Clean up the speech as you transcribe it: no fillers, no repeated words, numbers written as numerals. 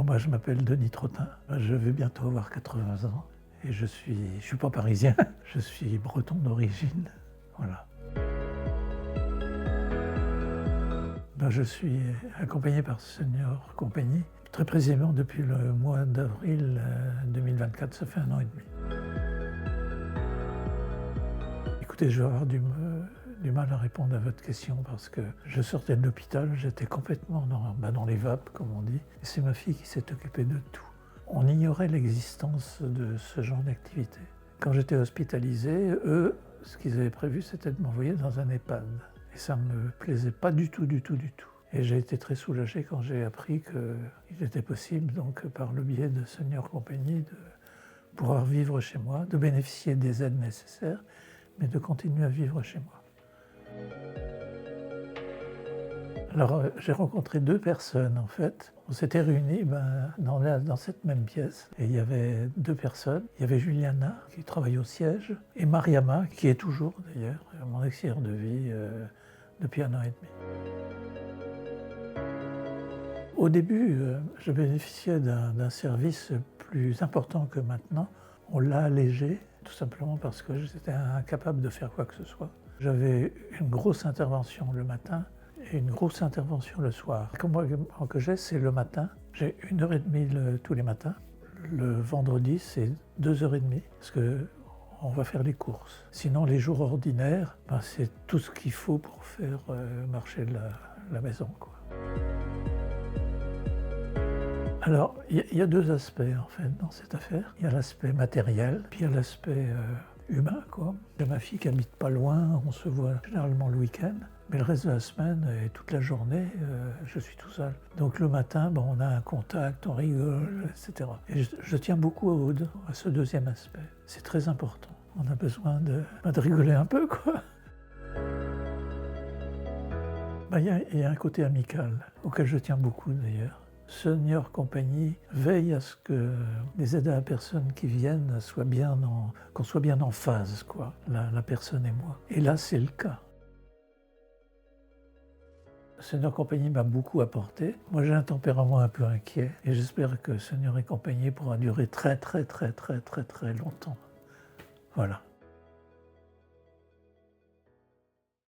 Bon, je m'appelle Denis Trottin, je vais bientôt avoir 80 ans et je suis pas parisien, je suis breton d'origine, voilà. Je suis accompagné par Senior Compagnie, très précisément depuis le mois d'avril 2024, ça fait 1 an et demi. Écoutez, je vais avoir du mal à répondre à votre question parce que je sortais de l'hôpital, j'étais complètement dans les vapes, comme on dit, et c'est ma fille qui s'est occupée de tout. On ignorait l'existence de ce genre d'activité. Quand j'étais hospitalisé, eux, ce qu'ils avaient prévu, c'était de m'envoyer dans un EHPAD. Et ça ne me plaisait pas du tout. Et j'ai été très soulagé quand j'ai appris qu'il était possible, donc par le biais de Senior Compagnie, de pouvoir vivre chez moi, de bénéficier des aides nécessaires, mais de continuer à vivre chez moi. Alors, j'ai rencontré 2 personnes, en fait. On s'était réunis dans cette même pièce. Et il y avait 2 personnes. Il y avait Juliana, qui travaille au siège, et Mariama, qui est toujours, d'ailleurs, mon auxiliaire de vie depuis 1 an et demi. Au début, je bénéficiais d'un service plus important que maintenant. On l'a allégé, tout simplement parce que j'étais incapable de faire quoi que ce soit. J'avais une grosse intervention le matin et une grosse intervention le soir. Comme que j'ai, c'est le matin. J'ai 1h30 tous les matins. Le vendredi, c'est 2h30 parce qu'on va faire les courses. Sinon, les jours ordinaires, c'est tout ce qu'il faut pour faire marcher la maison, quoi. Alors, il y a 2 aspects en fait dans cette affaire. Il y a l'aspect matériel, puis il y a l'aspect humain, quoi. J'ai ma fille qui habite pas loin, on se voit généralement le week-end, mais le reste de la semaine et toute la journée, je suis tout seul. Donc le matin, on a un contact, on rigole, etc. Et je tiens beaucoup à ce 2e aspect. C'est très important. On a besoin de rigoler un peu, quoi. Il y a un côté amical, auquel je tiens beaucoup d'ailleurs. Senior Compagnie veille à ce que les aides à la personne qui viennent qu'on soit bien en phase, quoi, la personne et moi. Et là, c'est le cas. Senior Compagnie m'a beaucoup apporté. Moi, j'ai un tempérament un peu inquiet et j'espère que Senior et Compagnie pourra durer très longtemps. Voilà.